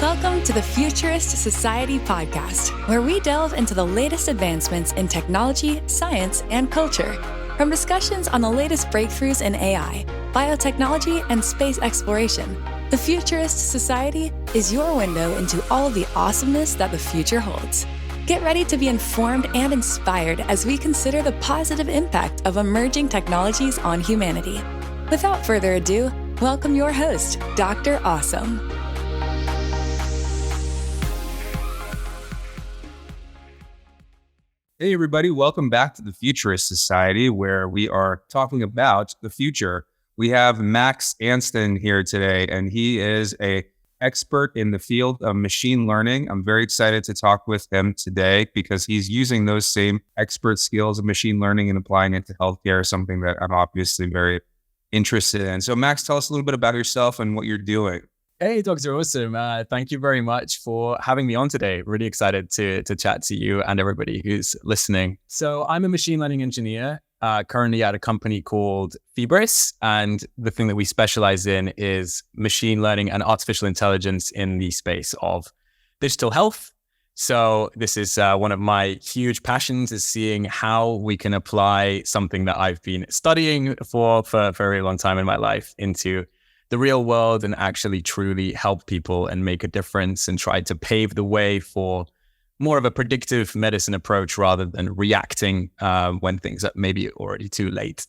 Welcome to the Futurist Society podcast, where we delve into the latest advancements in technology, science, and culture. From discussions on the latest breakthroughs in AI, biotechnology, and space exploration, the Futurist Society is your window into all of the awesomeness that the future holds. Get ready to be informed and inspired as we consider the positive impact of emerging technologies on humanity. Without further ado, welcome your host, Dr. Awesome. Hey everybody, welcome back to the Futurist Society, where we are talking about the future. We have Max Antson here today, and he is an expert in the field of machine learning. I'm very excited to talk with him today because he's using those same expert skills of machine learning and applying it to healthcare, something that I'm obviously very interested in. So Max, tell us a little bit about yourself and what you're doing. Hey, Dr. Awesome. Thank you very much for having me on today. Really excited to chat to you and everybody who's listening. So I'm a machine learning engineer, currently at a company called Feebris. And the thing that we specialize in is machine learning and artificial intelligence in the space of digital health. So this is one of my huge passions, is seeing how we can apply something that I've been studying for a very long time in my life into the real world and actually truly help people and make a difference and try to pave the way for more of a predictive medicine approach rather than reacting when things are maybe already too late.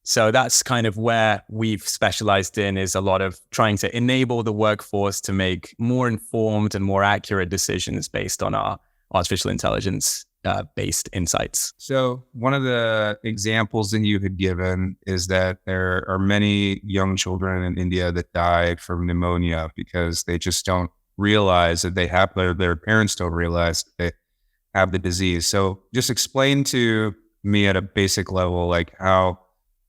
So that's kind of where we've specialized in, is a lot of trying to enable the workforce to make more informed and more accurate decisions based on our artificial intelligence based insights. So one of the examples that you had given is that there are many young children in India that die from pneumonia because they just don't realize that they have, their parents don't realize that they have the disease. So just explain to me at a basic level, like how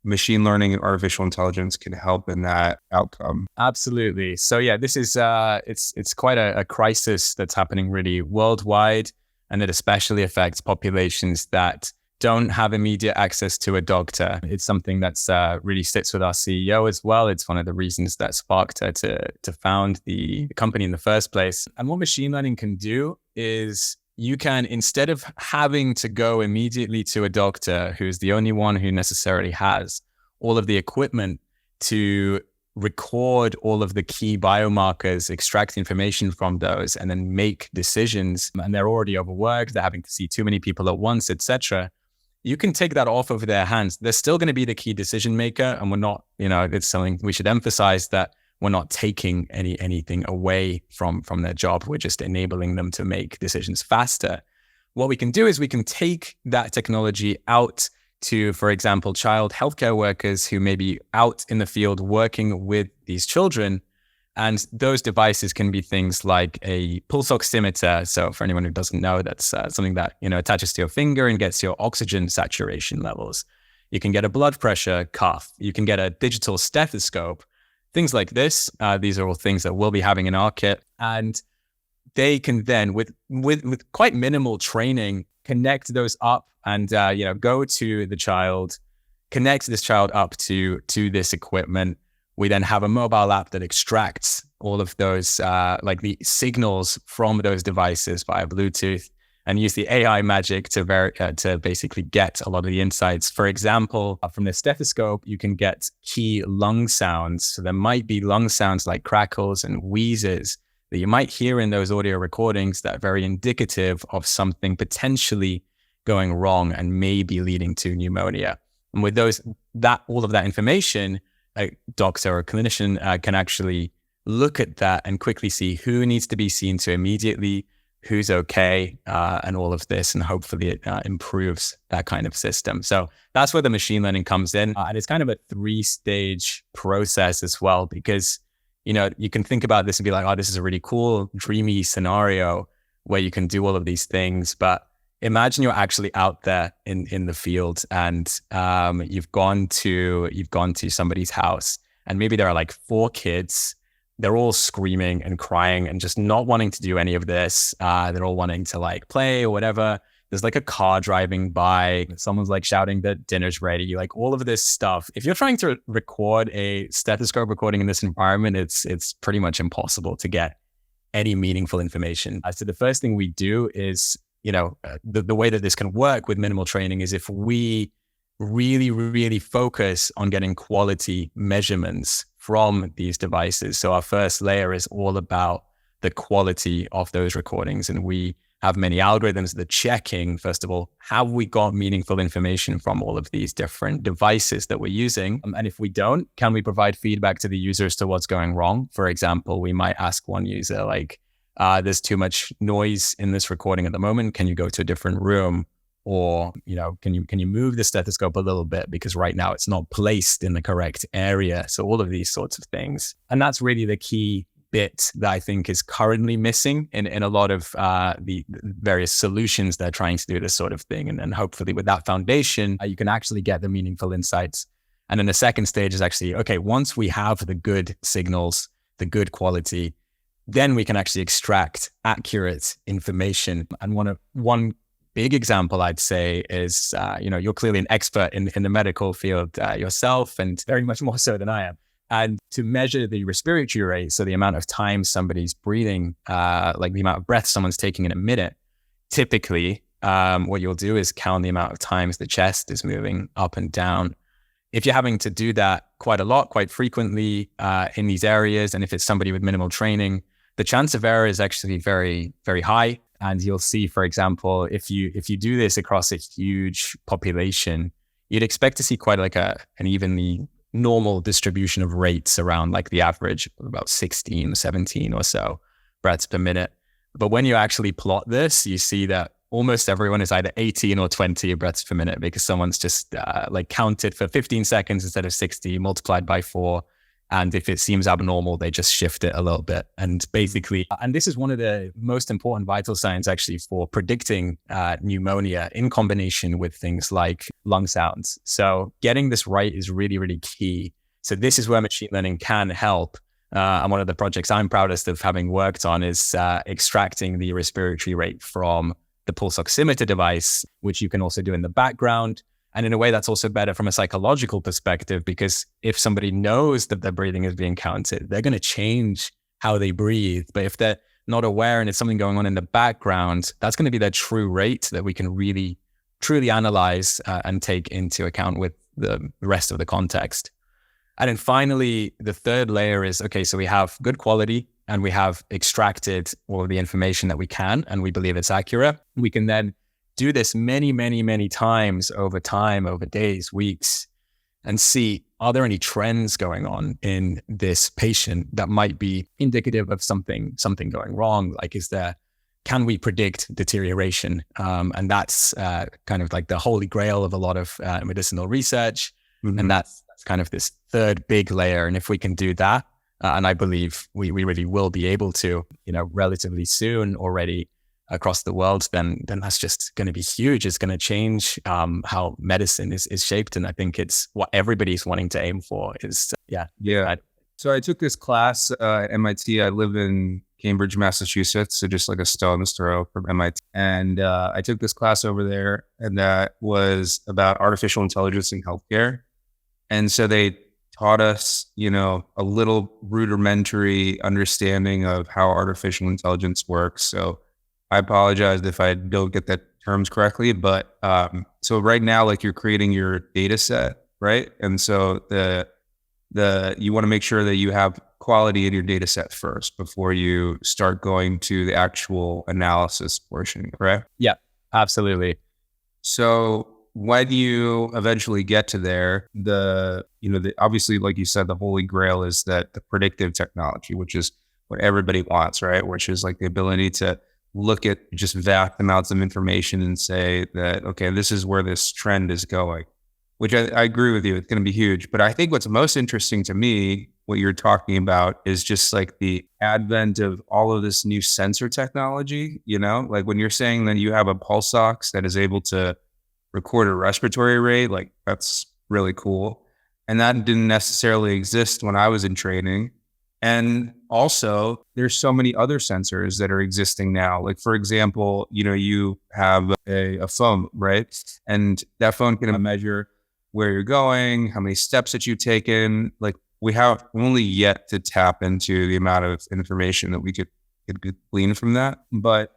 machine learning and artificial intelligence can help in that outcome. Absolutely. So yeah, this is it's quite a crisis that's happening really worldwide. And it especially affects populations that don't have immediate access to a doctor. It's something that's really sits with our CEO as well. It's one of the reasons that sparked her to found the company in the first place. And what machine learning can do is you can, instead of having to go immediately to a doctor who's the only one who necessarily has all of the equipment to record all of the key biomarkers, extract information from those, and then make decisions, and they're already overworked, they're having to see too many people at once, etc. You can take that off of their hands. They're still going to be the key decision maker, and we're not, it's something we should emphasize, that we're not taking anything away from their job. We're just enabling them to make decisions faster. What we can do is we can take that technology out to, for example, child healthcare workers who may be out in the field working with these children. And those devices can be things like a pulse oximeter. So for anyone who doesn't know, that's something that, attaches to your finger and gets your oxygen saturation levels. You can get a blood pressure cuff. You can get a digital stethoscope, things like this. These are all things that we'll be having in our kit. And they can then, with quite minimal training, connect those up and, go to the child, connect this child up to this equipment. We then have a mobile app that extracts all of those, like the signals from those devices via Bluetooth, and use the AI magic to basically get a lot of the insights. For example, from the stethoscope, you can get key lung sounds. So there might be lung sounds like crackles and wheezes that you might hear in those audio recordings that are very indicative of something potentially going wrong and maybe leading to pneumonia. And with all of that information, a doctor or clinician can actually look at that and quickly see who needs to be seen to immediately, who's okay, and all of this, and hopefully it improves that kind of system. So that's where the machine learning comes in. And it's kind of a 3-stage process as well, because you can think about this and be like, oh, this is a really cool, dreamy scenario where you can do all of these things. But imagine you're actually out there in the field, and you've gone to somebody's house, and maybe there are like 4 kids. They're all screaming and crying and just not wanting to do any of this. They're all wanting to like play or whatever. There's like a car driving by. Someone's like shouting that dinner's ready, like all of this stuff. If you're trying to record a stethoscope recording in this environment, it's pretty much impossible to get any meaningful information. So the first thing we do is, the way that this can work with minimal training is if we really, really focus on getting quality measurements from these devices. So our first layer is all about the quality of those recordings. And we have many algorithms that are checking, first of all, have we got meaningful information from all of these different devices that we're using? And if we don't, can we provide feedback to the user as to what's going wrong? For example, we might ask one user like, there's too much noise in this recording at the moment. Can you go to a different room? Or, can you move the stethoscope a little bit because right now it's not placed in the correct area? So all of these sorts of things. And that's really the key bit that I think is currently missing in a lot of the various solutions that are trying to do this sort of thing. And then hopefully with that foundation, you can actually get the meaningful insights. And then the second stage is actually, okay, once we have the good signals, the good quality, then we can actually extract accurate information. And one big example I'd say is, you're clearly an expert in the medical field yourself, and very much more so than I am. And to measure the respiratory rate, so the amount of time somebody's breathing, like the amount of breath someone's taking in a minute, typically what you'll do is count the amount of times the chest is moving up and down. If you're having to do that quite a lot, quite frequently in these areas, and if it's somebody with minimal training, the chance of error is actually very, very high. And you'll see, for example, if you do this across a huge population, you'd expect to see quite like an evenly normal distribution of rates around like the average of about 16, 17 or so breaths per minute. But when you actually plot this, you see that almost everyone is either 18 or 20 breaths per minute because someone's just counted for 15 seconds instead of 60, multiplied by 4. And if it seems abnormal, they just shift it a little bit. And basically, and this is one of the most important vital signs actually for predicting pneumonia in combination with things like lung sounds. So getting this right is really, really key. So this is where machine learning can help. And one of the projects I'm proudest of having worked on is extracting the respiratory rate from the pulse oximeter device, which you can also do in the background. And in a way, that's also better from a psychological perspective, because if somebody knows that their breathing is being counted, they're going to change how they breathe. But if they're not aware and it's something going on in the background, that's going to be their true rate that we can really, truly analyze and take into account with the rest of the context. And then finally, the third layer is, okay, so we have good quality and we have extracted all of the information that we can, and we believe it's accurate. We can then do this many, many, many times over time, over days, weeks, and see, are there any trends going on in this patient that might be indicative of something going wrong? Like, can we predict deterioration? And that's kind of like the holy grail of a lot of medicinal research. Mm-hmm. And that's kind of this third big layer. And if we can do that, and I believe we really will be able to, relatively soon already, across the world, then that's just going to be huge. It's going to change how medicine is shaped. And I think it's what everybody's wanting to aim for is, Yeah. So I took this class at MIT. I live in Cambridge, Massachusetts, so just like a stone's throw from MIT. And I took this class over there, and that was about artificial intelligence in healthcare. And so they taught us, a little rudimentary understanding of how artificial intelligence works. So I apologize if I don't get the terms correctly, but so right now, like, you're creating your data set, right? And so you want to make sure that you have quality in your data set first before you start going to the actual analysis portion, correct? Yeah, absolutely. So when you eventually get to there, obviously, like you said, the holy grail is that the predictive technology, which is what everybody wants, right? Which is like the ability to look at just vast amounts of information and say that, okay, this is where this trend is going, which I agree with you. It's going to be huge. But I think what's most interesting to me, what you're talking about, is just like the advent of all of this new sensor technology, like when you're saying that you have a pulse ox that is able to record a respiratory rate, like that's really cool. And that didn't necessarily exist when I was in training. And also, there's so many other sensors that are existing now. Like, for example, you have a phone, right? And that phone can measure where you're going, how many steps that you've taken. Like, we have only yet to tap into the amount of information that we could could glean from that. But,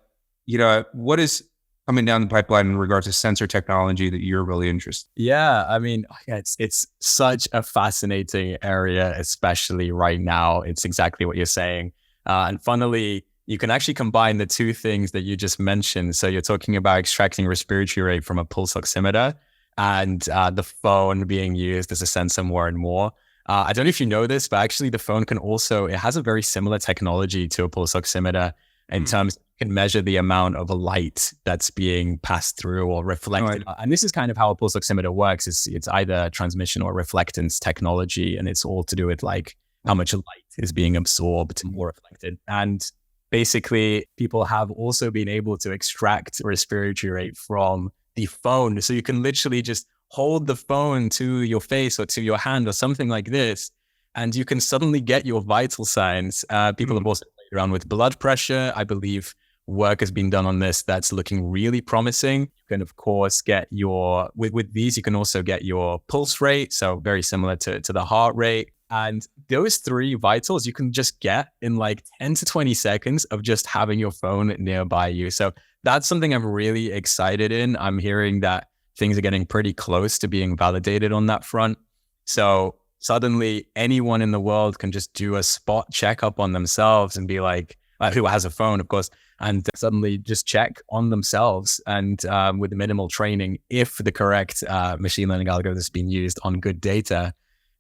what is coming down the pipeline in regards to sensor technology that you're really interested in? Yeah, I mean, it's such a fascinating area, especially right now. It's exactly what you're saying. And funnily, you can actually combine the two things that you just mentioned. So you're talking about extracting respiratory rate from a pulse oximeter and the phone being used as a sensor more and more. I don't know if you know this, but actually the phone it has a very similar technology to a pulse oximeter in terms you can measure the amount of a light that's being passed through or reflected. Right. And this is kind of how a pulse oximeter works. It's either transmission or reflectance technology, and it's all to do with like how much light is being absorbed or reflected. And basically, people have also been able to extract respiratory rate from the phone. So you can literally just hold the phone to your face or to your hand or something like this, and you can suddenly get your vital signs. People have also played around with blood pressure. I believe work has been done on this that's looking really promising. You can, of course, get with these, you can also get your pulse rate. So very similar to the heart rate. And those three vitals you can just get in like 10 to 20 seconds of just having your phone nearby you. So that's something I'm really excited in. I'm hearing that things are getting pretty close to being validated on that front. So suddenly anyone in the world can just do a spot checkup on themselves and be like, who has a phone, of course, and suddenly just check on themselves and with minimal training, if the correct machine learning algorithm has been used on good data,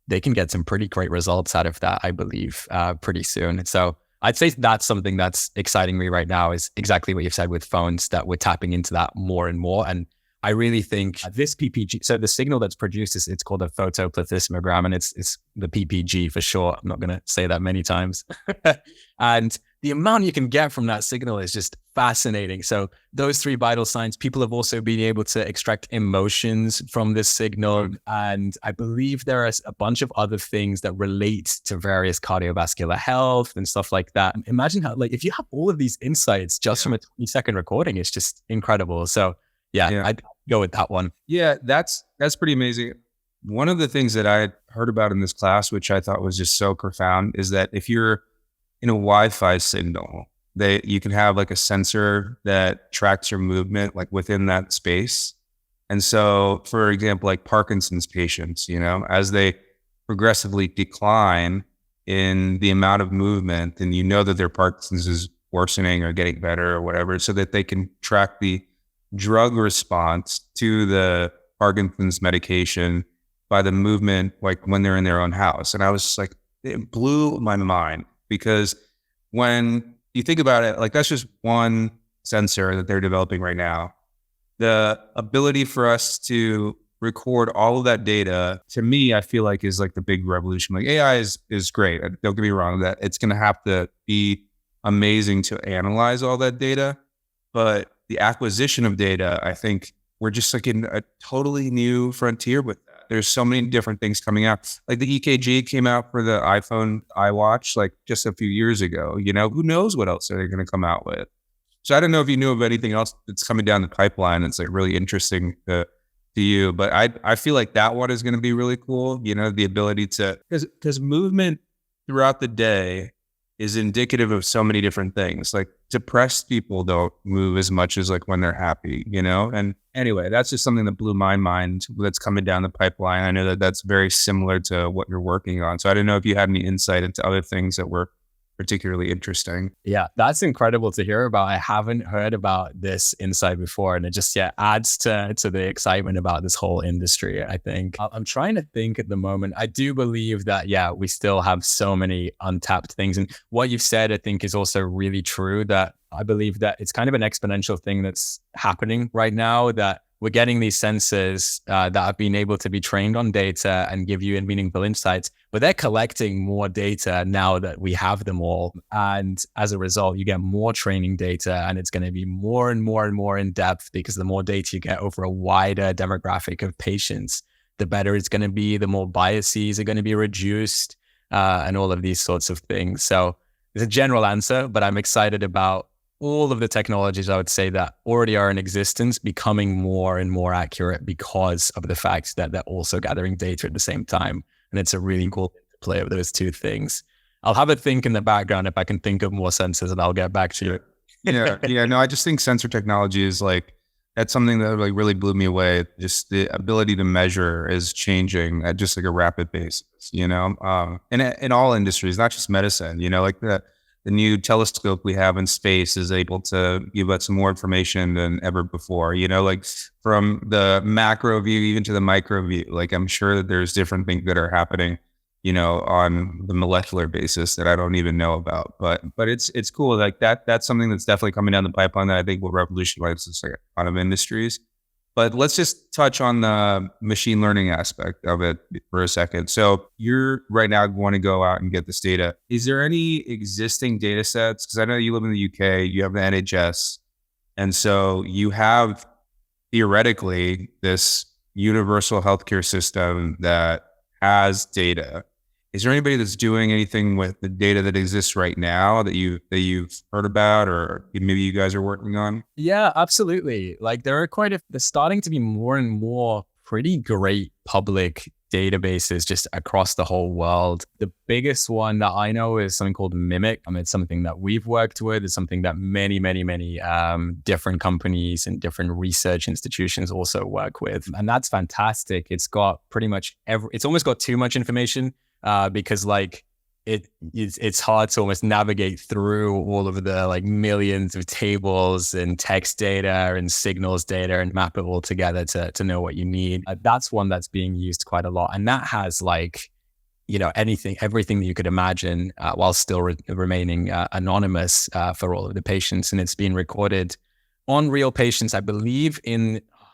they can get some pretty great results out of that, I believe, pretty soon. So I'd say that's something that's exciting me right now, is exactly what you've said with phones, that we're tapping into that more and more. And I really think this PPG, so the signal that's produced it's called a photoplethysmogram, and it's the PPG for short. I'm not going to say that many times. And the amount you can get from that signal is just fascinating. So those three vital signs, people have also been able to extract emotions from this signal. And I believe there are a bunch of other things that relate to various cardiovascular health and stuff like that. Imagine how, like, if you have all of these insights just from a 20-second recording, it's just incredible. So yeah, I'd go with that one. Yeah, that's pretty amazing. One of the things that I had heard about in this class, which I thought was just so profound, is that if you're in a Wi-Fi signal, you can have like a sensor that tracks your movement like within that space. And so, for example, like Parkinson's patients, as they progressively decline in the amount of movement, and that their Parkinson's is worsening or getting better or whatever, so that they can track the drug response to the Parkinson's medication by the movement, like when they're in their own house. And I was just like, it blew my mind, because when you think about it, like that's just one sensor that they're developing right now. The ability for us to record all of that data, to me, I feel like is like the big revolution. Like AI is great. Don't get me wrong, that it's going to have to be amazing to analyze all that data. But the acquisition of data, I think we're just like in a totally new frontier with that. There's so many different things coming out. Like the EKG came out for the iPhone iWatch like just a few years ago. Who knows what else they're going to come out with. So I don't know if you knew of anything else that's coming down the pipeline that's like really interesting to you. But I feel like that one is going to be really cool. The ability to, because movement throughout the day is indicative of so many different things. Like depressed people don't move as much as like when they're happy, And anyway, that's just something that blew my mind that's coming down the pipeline. I know that that's very similar to what you're working on. So I didn't know if you had any insight into other things that were particularly interesting. Yeah, that's incredible to hear about. I haven't heard about this insight before, and it just adds to the excitement about this whole industry, I think. I'm trying to think at the moment. I do believe that, we still have so many untapped things. And what you've said, I think, is also really true, that I believe that it's kind of an exponential thing that's happening right now, that we're getting these sensors that have been able to be trained on data and give you meaningful insights, but they're collecting more data now that we have them all. And as a result, you get more training data, and it's going to be more and more and more in depth, because the more data you get over a wider demographic of patients, the better it's going to be, the more biases are going to be reduced, and all of these sorts of things. So it's a general answer, but I'm excited about all of the technologies, I would say, that already are in existence becoming more and more accurate because of the fact that they're also gathering data at the same time. And it's a really cool play of those two things. I'll have a think in the background if I can think of more sensors, and I'll get back to you. Yeah. No, I just think sensor technology is like, that's something that like really blew me away. Just the ability to measure is changing at just like a rapid pace, and in all industries, not just medicine, like the new telescope we have in space is able to give us more information than ever before, like from the macro view, even to the micro view. Like I'm sure that there's different things that are happening, on the molecular basis that I don't even know about, but it's cool. Like that's something that's definitely coming down the pipeline that I think will revolutionize a lot of industries. But let's just touch on the machine learning aspect of it for a second. So you're right now want to go out and get this data. Is there any existing data sets? Because I know you live in the UK, you have the NHS. And so you have theoretically this universal healthcare system that has data. Is there anybody that's doing anything with the data that exists right now that you've heard about, or maybe you guys are working on? Yeah, absolutely. Like there's starting to be more and more pretty great public databases just across the whole world. The biggest one that I know is something called Mimic. It's something that we've worked with. It's something that many different companies and different research institutions also work with. And that's fantastic. It's got pretty much it's almost got too much information because like it's hard to almost navigate through all of the like millions of tables and text data and signals data and map it all together to know what you need. That's one that's being used quite a lot. And that has like, everything that you could imagine while still remaining anonymous for all of the patients. And it's been recorded on real patients, I believe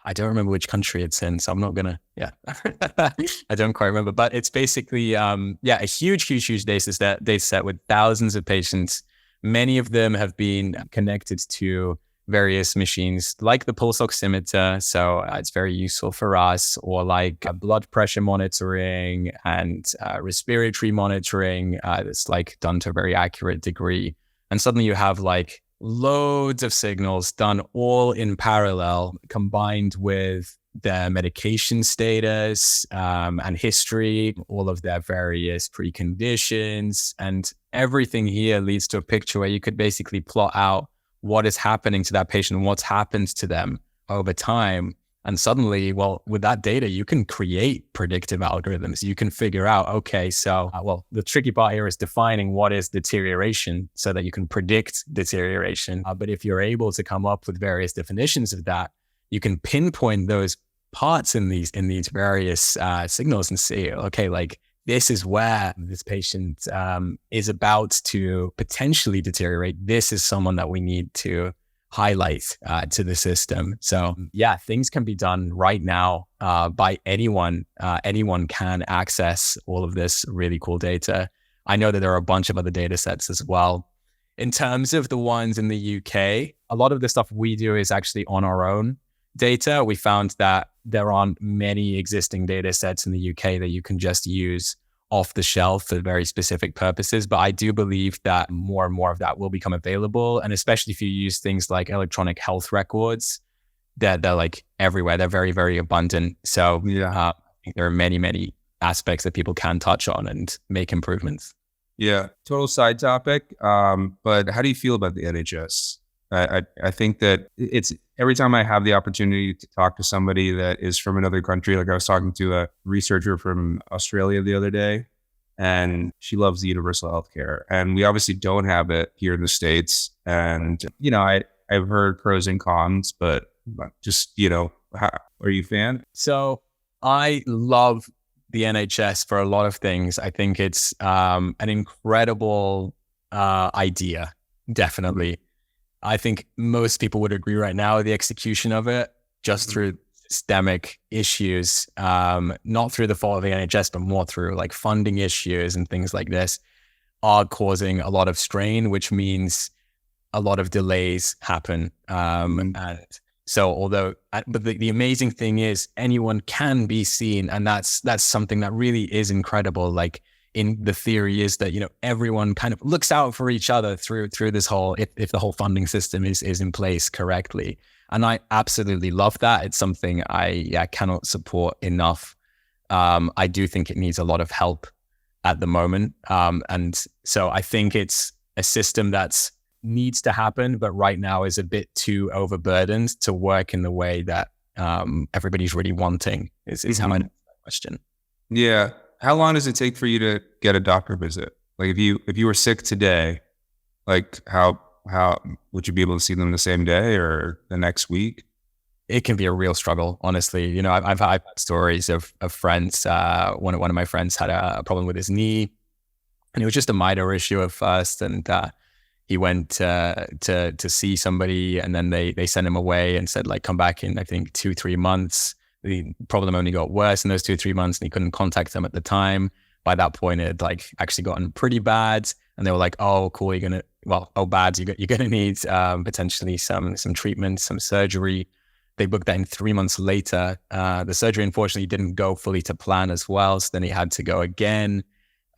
I don't remember which country it's in, so I'm not gonna, I don't quite remember, but it's basically, a huge data set with thousands of patients. Many of them have been connected to various machines like the pulse oximeter. So it's very useful for us, or like blood pressure monitoring and respiratory monitoring. It's like done to a very accurate degree. And suddenly you have like loads of signals done all in parallel, combined with their medication status and history, all of their various preconditions. And everything here leads to a picture where you could basically plot out what is happening to that patient and what's happened to them over time. And suddenly, with that data, you can create predictive algorithms. You can figure out, okay, so, the tricky part here is defining what is deterioration so that you can predict deterioration. But if you're able to come up with various definitions of that, you can pinpoint those parts in these various signals and see, okay, like this is where this patient is about to potentially deteriorate. This is someone that we need to highlight to the system. So things can be done right now by anyone. Anyone can access all of this really cool data. I know that there are a bunch of other data sets as well. In terms of the ones in the UK, a lot of the stuff we do is actually on our own data. We found that there aren't many existing data sets in the UK that you can just use off the shelf for very specific purposes. But I do believe that more and more of that will become available. And especially if you use things like electronic health records, they're like everywhere. They're very, very abundant. So I think there are many aspects that people can touch on and make improvements. Yeah, total side topic. But how do you feel about the NHS? I think that it's every time I have the opportunity to talk to somebody that is from another country, like I was talking to a researcher from Australia the other day, and she loves the universal healthcare. And we obviously don't have it here in the States. And, I've heard pros and cons, but just, are you a fan? So I love the NHS for a lot of things. I think it's an incredible idea, definitely. I think most people would agree right now with the execution of it, just through systemic issues, not through the fault of the NHS, but more through like funding issues and things like this, are causing a lot of strain, which means a lot of delays happen. And so but the amazing thing is anyone can be seen, and that's something that really is incredible. Like, in the theory is that, everyone kind of looks out for each other through this whole, if the whole funding system is in place correctly. And I absolutely love that. It's something I cannot support enough. I do think it needs a lot of help. at the moment. And so I think it's a system that needs to happen, but right now is a bit too overburdened to work in the way that everybody's really wanting, is how I know that question. Yeah. How long does it take for you to get a doctor visit? Like if you were sick today, like how would you be able to see them the same day or the next week? It can be a real struggle, honestly. You know, I've had stories of friends. One of my friends had a problem with his knee, and it was just a minor issue at first. And he went to see somebody, and then they sent him away and said, like, come back in, I think, 2-3 months. The problem only got worse in those 2-3 months, and he couldn't contact them at the time. By that point, it had like actually gotten pretty bad, and they were like, "Oh, cool, you're gonna need potentially some treatment, some surgery." They booked that in 3 months later. The surgery, unfortunately, didn't go fully to plan as well. So then he had to go again,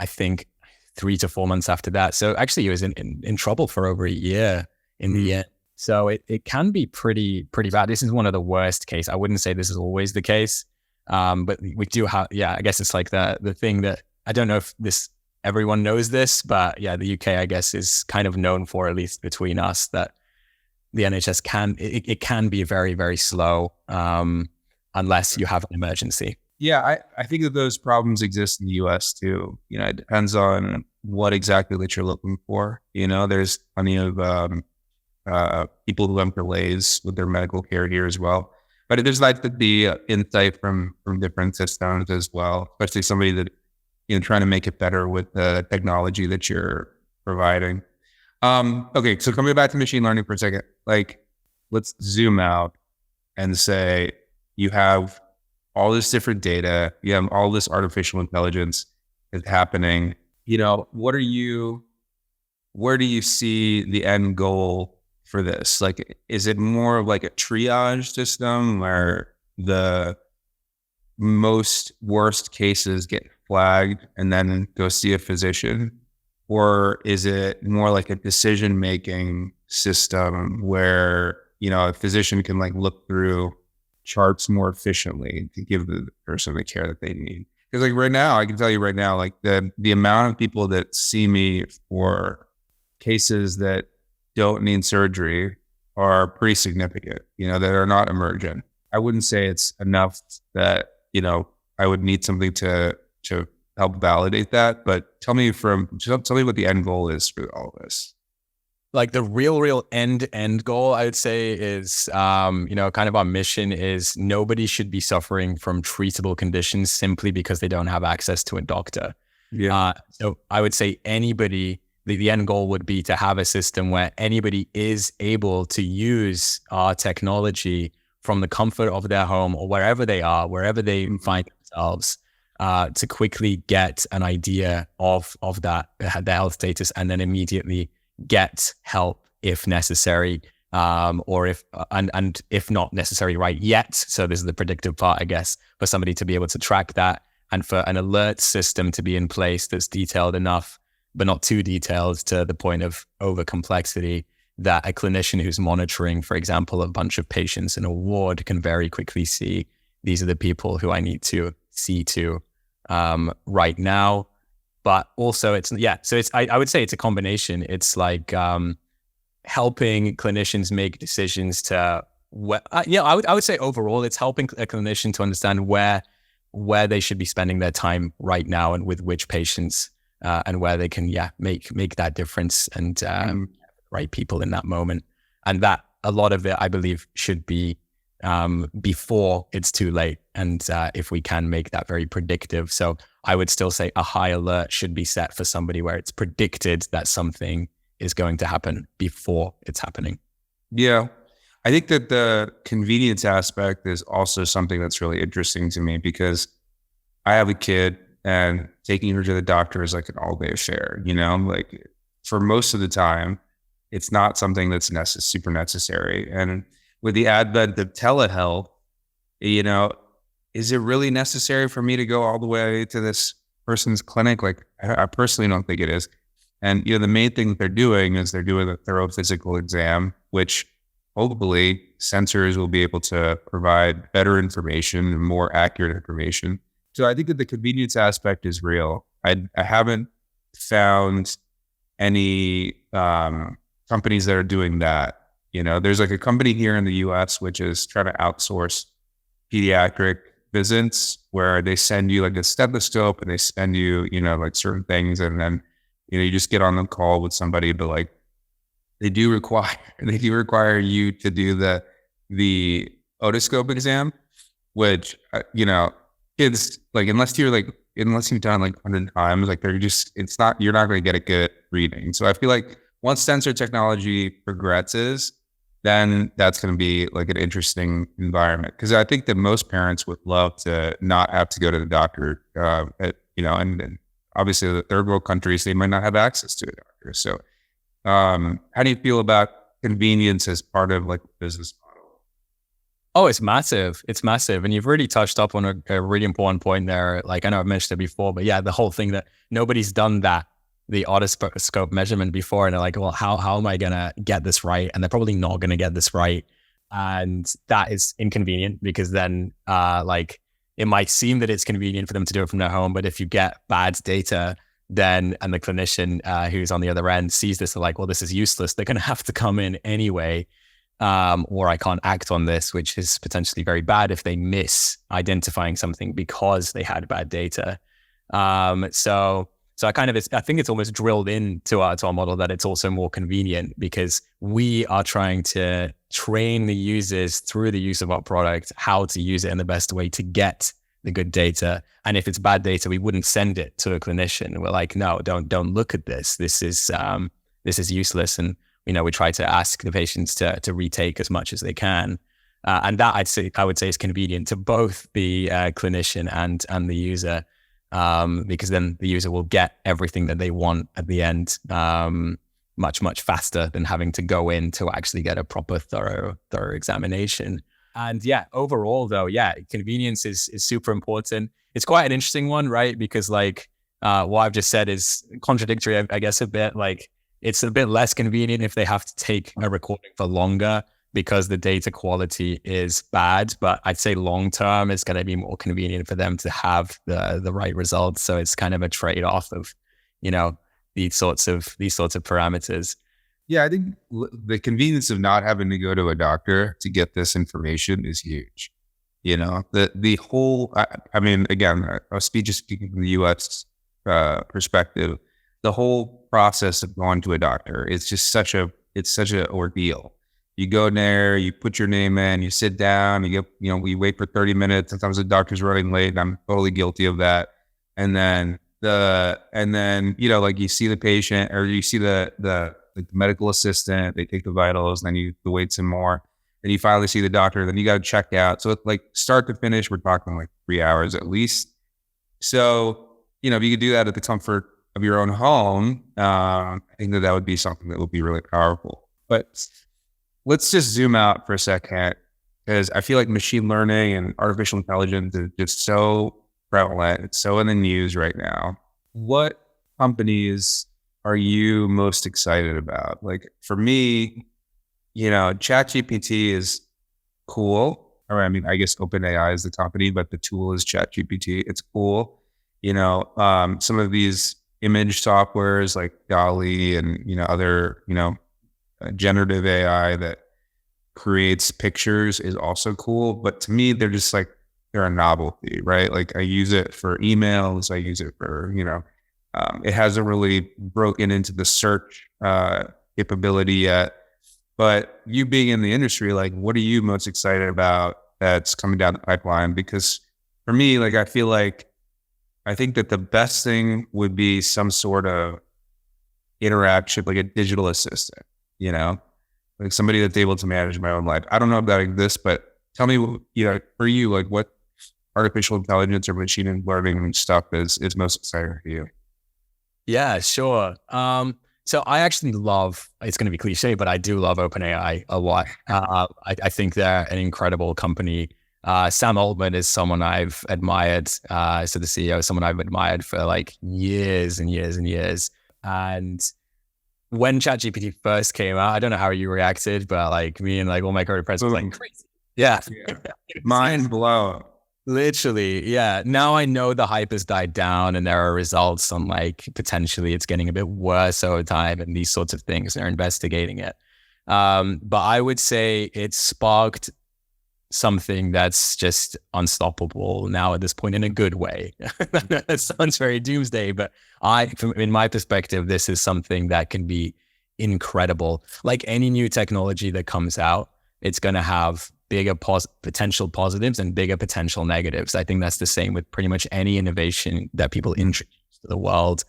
I think 3 to 4 months after that. So actually he was in trouble for over a year in the end. So it can be pretty bad. This is one of the worst cases. I wouldn't say this is always the case. But we do have, I guess it's like the thing that, I don't know if everyone knows this, but yeah, the UK, I guess, is kind of known for, at least between us, that the NHS can be very, very slow unless you have an emergency. Yeah, I think that those problems exist in the US too. You know, it depends on what exactly that you're looking for. You know, there's plenty of people who have delays with their medical care here as well. But there's like the insight from different systems as well, especially somebody that, you know, trying to make it better with the technology that you're providing. Okay, so coming back to machine learning for a second, like let's zoom out and say you have all this different data, you have all this artificial intelligence is happening. You know, where do you see the end goal for this? Like, is it more of like a triage system where the most worst cases get flagged and then go see a physician? Or is it more like a decision-making system where, you know, a physician can like look through charts more efficiently to give the person the care that they need? Because like right now, I can tell you right now, like the amount of people that see me for cases that don't need surgery are pretty significant, you know, that are not emergent. I wouldn't say it's enough that, you know, I would need something to help validate that. But tell me what the end goal is for all of this. Like the real end goal, I would say, is, you know, kind of our mission is nobody should be suffering from treatable conditions simply because they don't have access to a doctor. Yeah. So I would say anybody, the end goal would be to have a system where anybody is able to use our technology from the comfort of their home or wherever they are, wherever they find themselves, to quickly get an idea of that, their health status, and then immediately get help if necessary, or if not necessary right yet. So this is the predictive part, I guess, for somebody to be able to track that, and for an alert system to be in place that's detailed enough, but not too detailed to the point of over complexity, that a clinician who's monitoring, for example, a bunch of patients in a ward can very quickly see, these are the people who I need to see to right now. But also I would say it's a combination. It's like helping clinicians make decisions to I would say overall it's helping a clinician to understand where they should be spending their time right now and with which patients, and where they can make that difference and right people in that moment. And that a lot of it, I believe, should be before it's too late. And if we can make that very predictive. So I would still say a high alert should be set for somebody where it's predicted that something is going to happen before it's happening. Yeah. I think that the convenience aspect is also something that's really interesting to me, because I have a kid and taking her to the doctor is like an all-day affair, you know, like for most of the time, it's not something that's super necessary. And with the advent of telehealth, you know, is it really necessary for me to go all the way to this person's clinic? Like, I personally don't think it is. And, you know, the main thing that they're doing is they're doing a thorough physical exam, which hopefully sensors will be able to provide better information and more accurate information So I think that the convenience aspect is real. I haven't found any companies that are doing that. There's like a company here in the US which is trying to outsource pediatric visits where they send you like a stethoscope and they send you, like certain things. And then, you just get on the call with somebody, but like they do require you to do the otoscope exam, which, kids, like, unless you've done like 100 times, like you're not going to get a good reading. So I feel like once sensor technology progresses, then that's going to be like an interesting environment. Because I think that most parents would love to not have to go to the doctor, and obviously the third world countries, they might not have access to a doctor. So how do you feel about convenience as part of like the business model? Oh, it's massive. It's massive. And you've really touched up on a really important point there. Like, I know I've mentioned it before, but yeah, the whole thing that nobody's done the otoscope measurement before. And they're like, well, how am I going to get this right? And they're probably not going to get this right. And that is inconvenient because then it might seem that it's convenient for them to do it from their home. But if you get bad data, and the clinician who's on the other end sees this, they're like, well, this is useless. They're going to have to come in anyway. Or I can't act on this, which is potentially very bad if they miss identifying something because they had bad data. So I think it's almost drilled into our model that it's also more convenient because we are trying to train the users through the use of our product, how to use it in the best way to get the good data. And if it's bad data, we wouldn't send it to a clinician. We're like, no, don't look at this. This is useless. And, we try to ask the patients to retake as much as they can. And that I would say is convenient to both the clinician and the user. Because then the user will get everything that they want at the end much, much faster than having to go in to actually get a proper thorough examination. And yeah, overall though, convenience is super important. It's quite an interesting one, right? Because like what I've just said is contradictory, I guess, a bit. Like it's a bit less convenient if they have to take a recording for longer because the data quality is bad, but I'd say long term it's going to be more convenient for them to have the right results. So it's kind of a trade off of, these sorts of parameters. Yeah, I think the convenience of not having to go to a doctor to get this information is huge. The whole. I mean, again, I was just speaking from the U.S. Perspective. The whole process of going to a doctor is just such an ordeal. You go there, you put your name in, you sit down, we wait for 30 minutes. Sometimes the doctor's running late and I'm totally guilty of that. And then you see the patient or you see the medical assistant, they take the vitals, then you wait some more. Then you finally see the doctor, then you got to check out. So it's like start to finish, we're talking like 3 hours at least. So, if you could do that at the comfort of your own home, I think that would be something that would be really powerful. But let's just zoom out for a second, because I feel like machine learning and artificial intelligence is just so prevalent. It's so in the news right now. What companies are you most excited about? Like for me, ChatGPT is cool. Or I mean, I guess OpenAI is the company, but the tool is ChatGPT. It's cool. Some of these image softwares like DALL-E and, other, generative AI that creates pictures is also cool. But to me, they're a novelty, right? Like I use it for emails. I use it for, it hasn't really broken into the search capability yet. But you being in the industry, like what are you most excited about that's coming down the pipeline? Because for me, like, I think that the best thing would be some sort of interaction, like a digital assistant, like somebody that's able to manage my own life. I don't know if that exists, but tell me, for you, like what artificial intelligence or machine learning stuff is most exciting for you? Yeah, sure. So I actually love, it's going to be cliche, but I do love OpenAI a lot. I think they're an incredible company. Sam Altman is someone I've admired. So the CEO is someone I've admired for like years and years and years. And when ChatGPT first came out, I don't know how you reacted, but like me and like all my co-presidents was like crazy. Yeah. Mind blown. Literally, yeah. Now I know the hype has died down and there are results on like potentially it's getting a bit worse over time and these sorts of things. They're investigating it. But I would say it sparked something that's just unstoppable now at this point in a good way. That sounds very doomsday, but in my perspective, this is something that can be incredible. Like any new technology that comes out, it's going to have bigger potential positives and bigger potential negatives. I think that's the same with pretty much any innovation that people introduce to the world.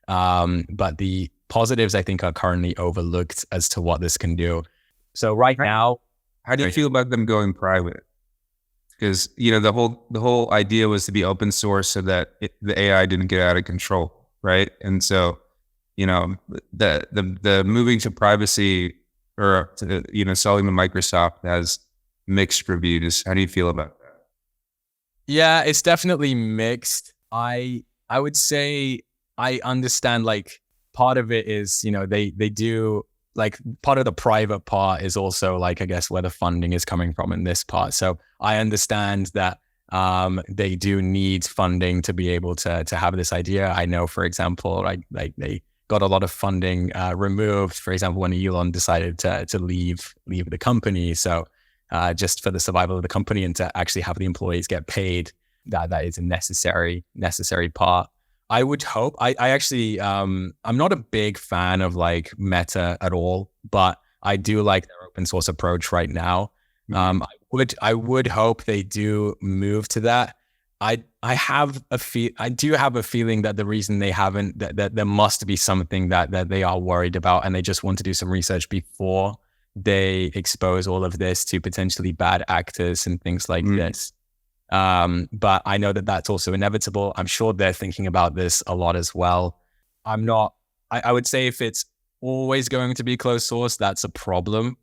But the positives, I think, are currently overlooked as to what this can do. So now, how do you feel about them going private? Because the whole idea was to be open source so that the AI didn't get out of control, right? And so the moving to privacy or selling to Microsoft has mixed reviews. How do you feel about that? Yeah, it's definitely mixed. I would say I understand, like, part of it is, they do, like, part of the private part is also, like, I guess where the funding is coming from in this part. So I understand that they do need funding to be able to have this idea. I know, for example, like they got a lot of funding removed, for example, when Elon decided to leave the company. So just for the survival of the company and to actually have the employees get paid, that is a necessary part. I would hope. I actually, I'm not a big fan of like Meta at all, but I do like their open source approach right now. I would hope they do move to that. I do have a feeling that the reason they haven't, that there must be something that they are worried about, and they just want to do some research before they expose all of this to potentially bad actors and things like this. But I know that that's also inevitable. I'm sure they're thinking about this a lot as well. I would say if it's always going to be closed source, that's a problem.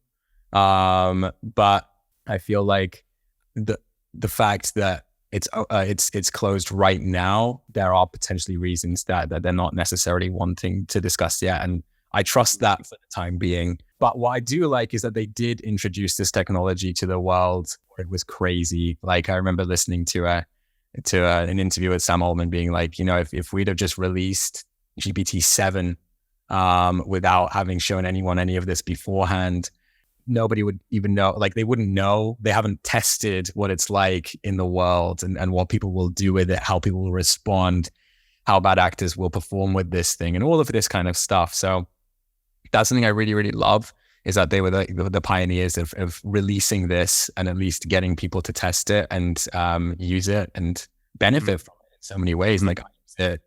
But I feel like the fact that it's closed right now, there are potentially reasons that they're not necessarily wanting to discuss yet. And I trust that for the time being. But what I do like is that they did introduce this technology to the world. It was crazy. Like, I remember listening to an interview with Sam Altman being like, if we'd have just released GPT-7 without having shown anyone any of this beforehand, nobody would even know. Like, they wouldn't know. They haven't tested what it's like in the world and what people will do with it, how people will respond, how bad actors will perform with this thing, and all of this kind of stuff. So that's something I really, really love, is that they were the pioneers of releasing this and at least getting people to test it and use it and benefit from it in so many ways. And like, I use it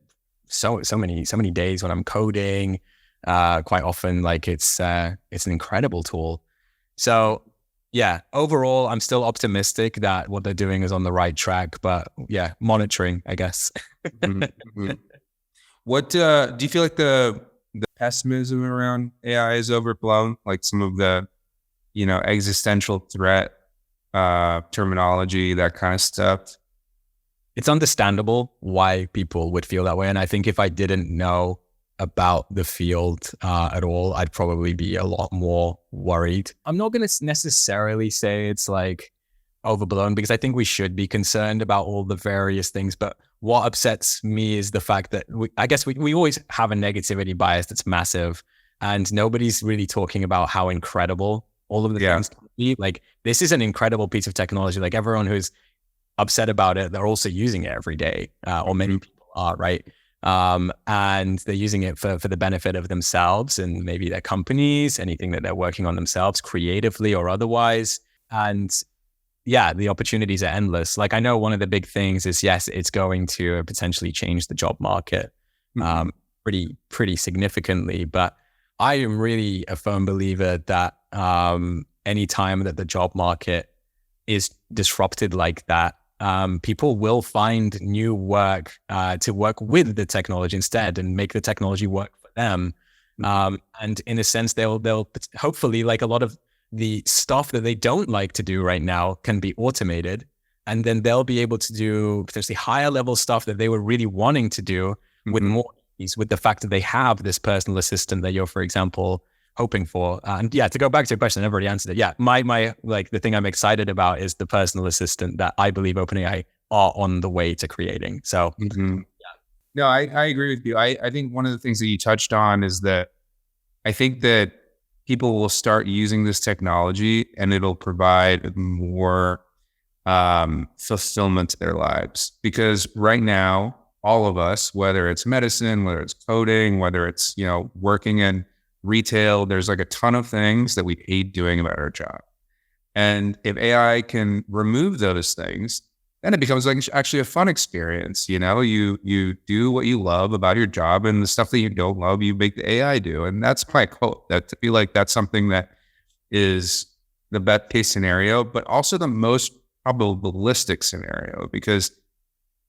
so many days when I'm coding. Quite often, like, it's an incredible tool. So yeah, overall, I'm still optimistic that what they're doing is on the right track. But yeah, monitoring, I guess. What do you feel like the pessimism around AI is overblown? Like some of the, existential threat terminology, that kind of stuff. It's understandable why people would feel that way. And I think if I didn't know about the field at all, I'd probably be a lot more worried. I'm not going to necessarily say it's like overblown, because I think we should be concerned about all the various things. But what upsets me is the fact that we always have a negativity bias that's massive, and nobody's really talking about how incredible all of the things can be. Like, this is an incredible piece of technology. Like, everyone who's upset about it, they're also using it every day, or many people are, right? And they're using it for the benefit of themselves and maybe their companies, anything that they're working on themselves, creatively or otherwise. And yeah, the opportunities are endless. Like, I know one of the big things is, yes, it's going to potentially change the job market pretty significantly. But I am really a firm believer that any time that the job market is disrupted like that, people will find new work to work with the technology instead and make the technology work for them. And in a sense, they'll hopefully, like, a lot of the stuff that they don't like to do right now can be automated, and then they'll be able to do potentially higher level stuff that they were really wanting to do with more ease, with the fact that they have this personal assistant that you're, for example, hoping for. And yeah, to go back to your question, I've already answered it. Yeah, my like, the thing I'm excited about is the personal assistant that I believe OpenAI are on the way to creating. So no, I agree with you. I think one of the things that you touched on is that I think that people will start using this technology and it'll provide more fulfillment to their lives. Because right now, all of us, whether it's medicine, whether it's coding, whether it's, working in retail, there's like a ton of things that we hate doing about our job. And if AI can remove those things, then it becomes like actually a fun experience. You do what you love about your job, and the stuff that you don't love, you make the AI do. And that's my quote. That to feel like that's something that is the best case scenario, but also the most probabilistic scenario, because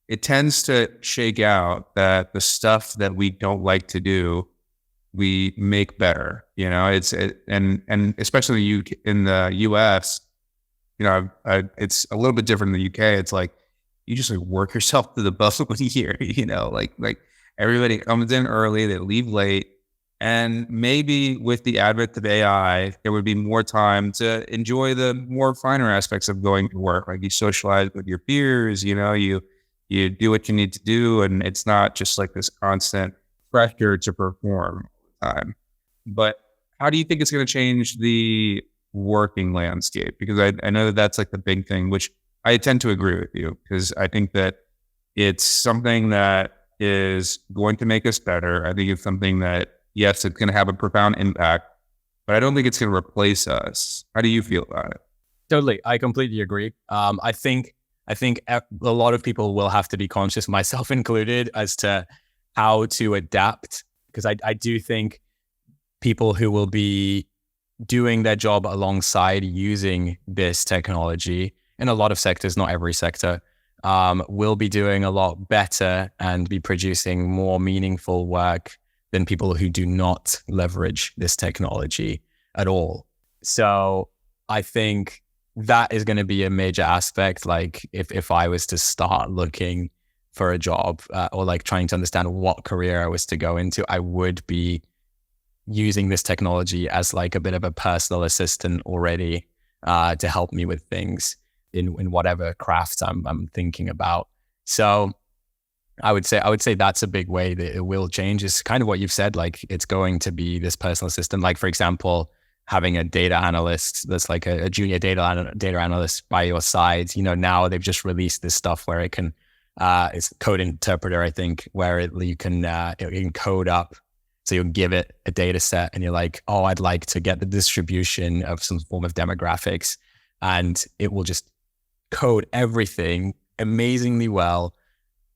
it tends to shake out that the stuff that we don't like to do, we make better. And especially in the US, it's a little bit different in the UK. It's like you just like work yourself to the bone here. Like everybody comes in early, they leave late, and maybe with the advent of AI, there would be more time to enjoy the more finer aspects of going to work. Like you socialize with your peers, you do what you need to do, and it's not just like this constant pressure to perform all the time. But how do you think it's going to change the working landscape? Because I know that that's like the big thing, which I tend to agree with you, because I think that it's something that is going to make us better. I think it's something that, yes, it's going to have a profound impact, but I don't think it's going to replace us. How do you feel about it? Totally. I completely agree. I think a lot of people will have to be conscious, myself included, as to how to adapt, because I do think people who will be doing their job alongside using this technology in a lot of sectors, not every sector, will be doing a lot better and be producing more meaningful work than people who do not leverage this technology at all. So I think that is going to be a major aspect. Like if I was to start looking for a job or like trying to understand what career I was to go into, I would be using this technology as like a bit of a personal assistant already to help me with things in whatever craft I'm thinking about. So I would say that's a big way that it will change, is kind of what you've said. Like it's going to be this personal assistant. Like for example, having a data analyst that's like a junior data analyst by your side. Now they've just released this stuff where it can it's code interpreter, I think, where you can code up. So you'll give it a data set and you're like, oh, I'd like to get the distribution of some form of demographics. And it will just code everything amazingly well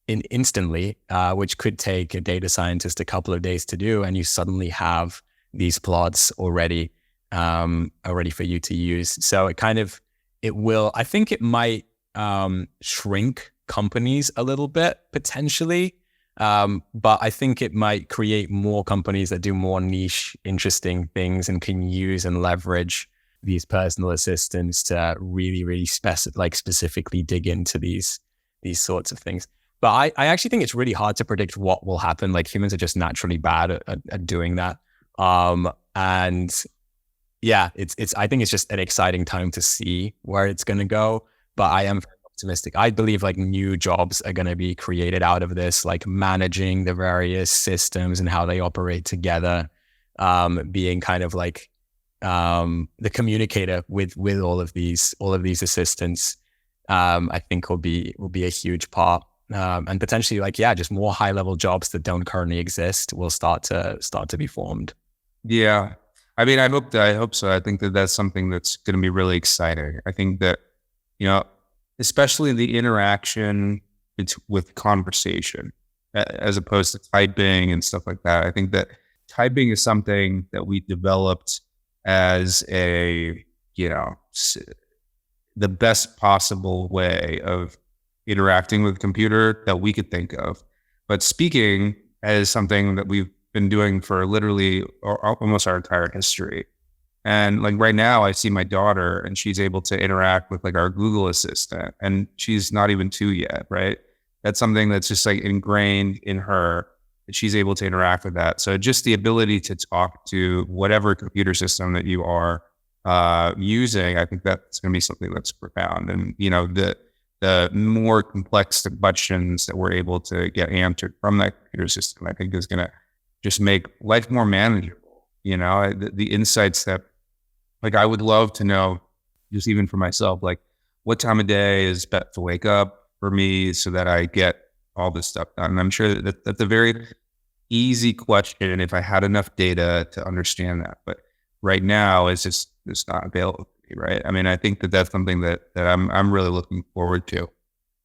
instantly, which could take a data scientist a couple of days to do. And you suddenly have these plots already for you to use. So I think it might shrink companies a little bit potentially. But I think it might create more companies that do more niche, interesting things and can use and leverage these personal assistants to really, really specifically dig into these sorts of things. But I actually think it's really hard to predict what will happen. Like humans are just naturally bad at doing that. And yeah, I think it's just an exciting time to see where it's going to go. But I am optimistic. I believe like new jobs are going to be created out of this, like managing the various systems and how they operate together, being kind of like the communicator with all of these assistants. I think will be a huge part, and potentially like just more high level jobs that don't currently exist will start to be formed. Yeah, I mean, I hope so. I think that that's something that's going to be really exciting. I think that especially the interaction with conversation as opposed to typing and stuff like that. I think that typing is something that we developed as the best possible way of interacting with a computer that we could think of. But speaking is something that we've been doing for literally almost our entire history. And like right now I see my daughter and she's able to interact with like our Google Assistant, and she's not even 2 yet, right? That's something that's just like ingrained in her, that she's able to interact with that. So just the ability to talk to whatever computer system that you are using, I think that's going to be something that's profound. And the the more complex questions that we're able to get answered from that computer system, I think is going to just make life more manageable. The insights that, like, I would love to know, just even for myself, like, what time of day is best to wake up for me so that I get all this stuff done. And I'm sure that that's a very easy question if I had enough data to understand that. But right now, it's not available to me, right? I mean, I think that that's something that I'm really looking forward to.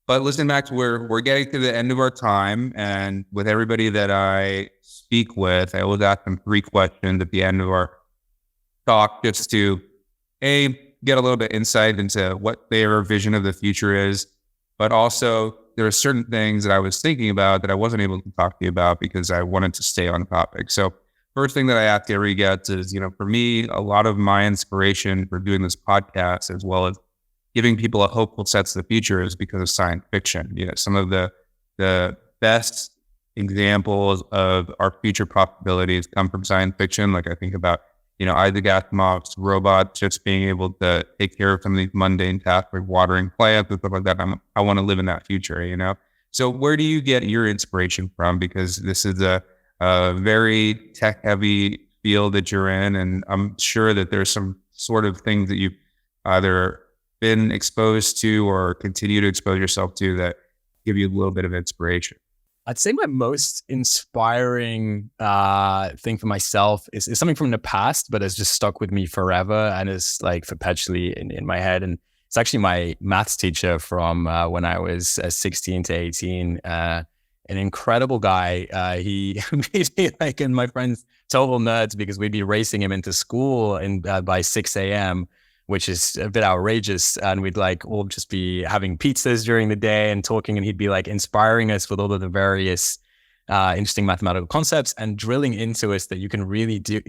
But listen, Max, we're getting to the end of our time, and with everybody that I speak with, I always ask them 3 questions at the end of our talk, just to get a little bit insight into what their vision of the future is, but also there are certain things that I was thinking about that I wasn't able to talk to you about because I wanted to stay on topic. So first thing that I ask every guest is, for me, a lot of my inspiration for doing this podcast, as well as giving people a hopeful sense of the future, is because of science fiction. Some of the best examples of our future possibilities come from science fiction. Like, I think about, Isaac Asimov's robots just being able to take care of some of these mundane tasks like watering plants and stuff like that. I want to live in that future, So where do you get your inspiration from? Because this is a very tech-heavy field that you're in, and I'm sure that there's some sort of things that you've either been exposed to or continue to expose yourself to that give you a little bit of inspiration. I'd say my most inspiring thing for myself is something from the past, but has just stuck with me forever and is like perpetually in my head. And it's actually my maths teacher from when I was 16 to 18, an incredible guy. He made me like, and my friends, total nerds, because we'd be racing him into school by 6 a.m., which is a bit outrageous. And we'd like all just be having pizzas during the day and talking, and he'd be like inspiring us with all of the various interesting mathematical concepts and drilling into us that you can really do,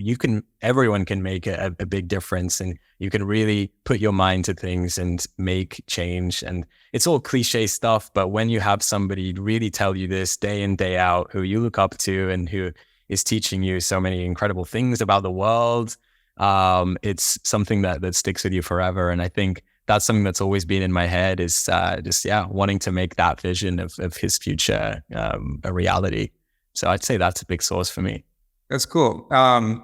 everyone can make a big difference, and you can really put your mind to things and make change. And it's all cliche stuff, but when you have somebody really tell you this day in, day out, who you look up to and who is teaching you so many incredible things about the world, it's something that sticks with you forever. And I think that's something that's always been in my head, is wanting to make that vision of his future a reality. So I'd say that's a big source for me. That's cool.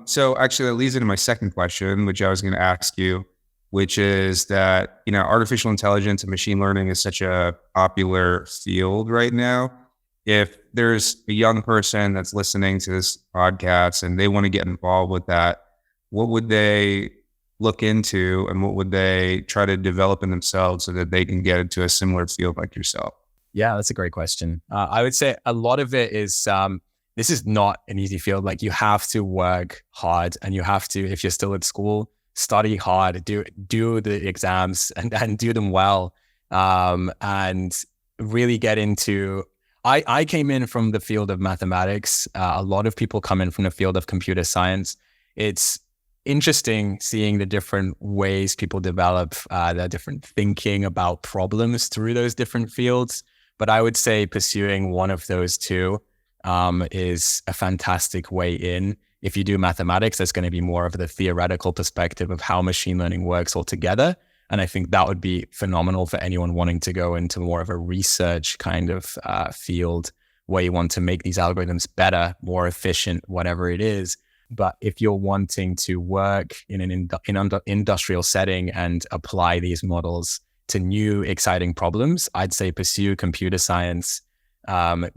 So actually that leads into my second question, which I was going to ask you, which is that, artificial intelligence and machine learning is such a popular field right now. If there's a young person that's listening to this podcast and they want to get involved with that, what would they look into, and what would they try to develop in themselves so that they can get into a similar field like yourself? Yeah, that's a great question. I would say a lot of it is, this is not an easy field. Like, you have to work hard, and you have to, if you're still at school, study hard, do the exams and do them well, and really get into, I came in from the field of mathematics. A lot of people come in from the field of computer science. It's interesting seeing the different ways people develop their different thinking about problems through those different fields. But I would say pursuing one of those two is a fantastic way in. If you do mathematics, there's going to be more of the theoretical perspective of how machine learning works altogether. And I think that would be phenomenal for anyone wanting to go into more of a research kind of field, where you want to make these algorithms better, more efficient, whatever it is. But if you're wanting to work in an industrial setting and apply these models to new exciting problems, I'd say pursue computer science.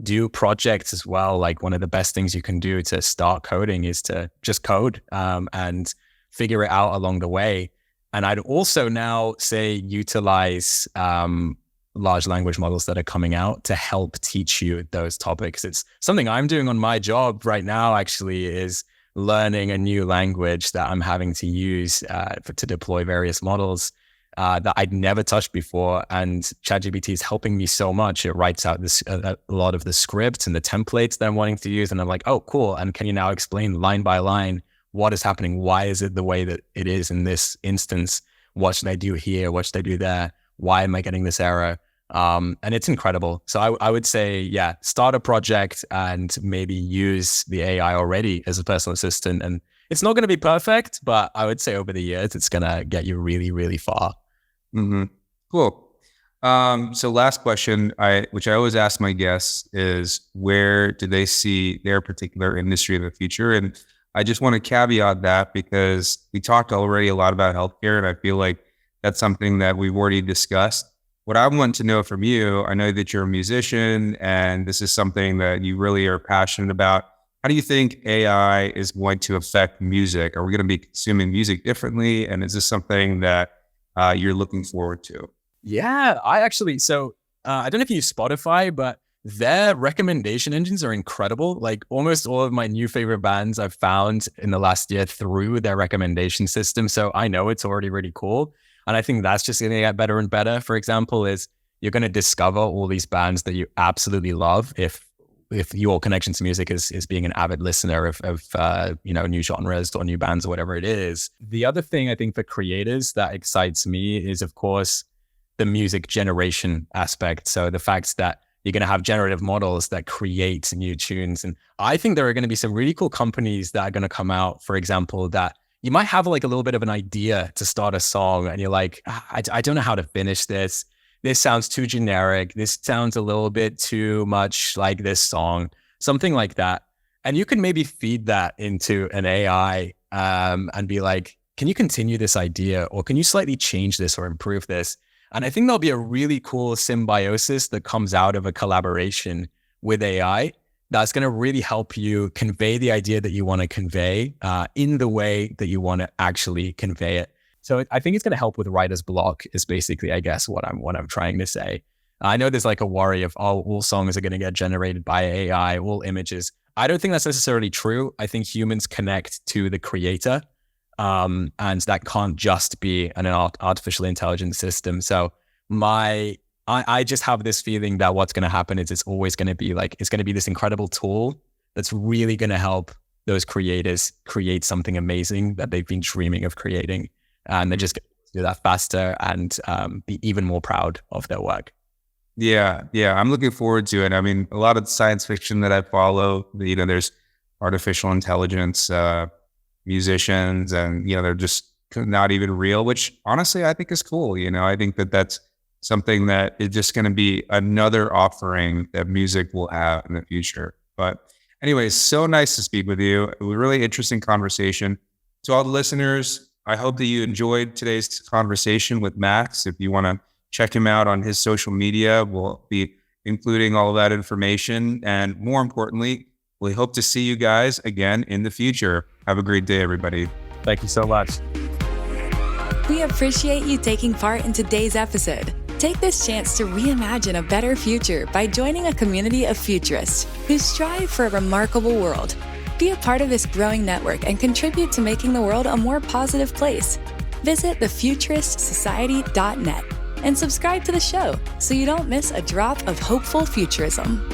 Do projects as well. Like, one of the best things you can do to start coding is to just code and figure it out along the way. And I'd also now say utilize large language models that are coming out to help teach you those topics. It's something I'm doing on my job right now, actually, is learning a new language that I'm having to use to deploy various models that I'd never touched before. And ChatGPT is helping me so much. It writes out a lot of the scripts and the templates that I'm wanting to use. And I'm like, oh, cool. And can you now explain line by line what is happening? Why is it the way that it is in this instance? What should I do here? What should I do there? Why am I getting this error? And it's incredible. So I would say, start a project and maybe use the AI already as a personal assistant. And it's not going to be perfect, but I would say over the years, it's going to get you really, really far. Mm-hmm. Cool. So last question, which I always ask my guests is, where do they see their particular industry in the future? And I just want to caveat that because we talked already a lot about healthcare, and I feel like that's something that we've already discussed. What I want to know from you, I know that you're a musician and this is something that you really are passionate about. How do you think AI is going to affect music? Are we going to be consuming music differently? And is this something that you're looking forward to? Yeah, I don't know if you use Spotify, but their recommendation engines are incredible. Like almost all of my new favorite bands I've found in the last year through their recommendation system. So I know it's already really cool. And I think that's just going to get better and better. For example, is you're going to discover all these bands that you absolutely love if your connection to music is being an avid listener of new genres or new bands or whatever it is. The other thing I think for creators that excites me is, of course, the music generation aspect. So the fact that you're going to have generative models that create new tunes. And I think there are going to be some really cool companies that are going to come out, for example, that you might have like a little bit of an idea to start a song and you're like, I don't know how to finish this. This sounds too generic. This sounds a little bit too much like this song, something like that. And you can maybe feed that into an AI and be like, can you continue this idea? Or can you slightly change this or improve this? And I think there'll be a really cool symbiosis that comes out of a collaboration with AI that's going to really help you convey the idea that you want to convey in the way that you want to actually convey it. So I think it's going to help with writer's block is basically, I guess, what I'm trying to say. I know there's like a worry of, all songs are going to get generated by AI, all images. I don't think that's necessarily true. I think humans connect to the creator. And that can't just be an artificial intelligence system. So I just have this feeling that what's going to happen is it's always going to be like, it's going to be this incredible tool that's really going to help those creators create something amazing that they've been dreaming of creating. And they're just going to do that faster and be even more proud of their work. Yeah. I'm looking forward to it. I mean, a lot of science fiction that I follow, there's artificial intelligence, musicians, and they're just not even real, which honestly I think is cool. I think that that's something that is just going to be another offering that music will have in the future. But anyways, so nice to speak with you. It was a really interesting conversation. To all the listeners, I hope that you enjoyed today's conversation with Max. If you want to check him out on his social media, we'll be including all of that information. And more importantly, we hope to see you guys again in the future. Have a great day, everybody. Thank you so much. We appreciate you taking part in today's episode. Take this chance to reimagine a better future by joining a community of futurists who strive for a remarkable world. Be a part of this growing network and contribute to making the world a more positive place. Visit thefuturistsociety.net and subscribe to the show so you don't miss a drop of hopeful futurism.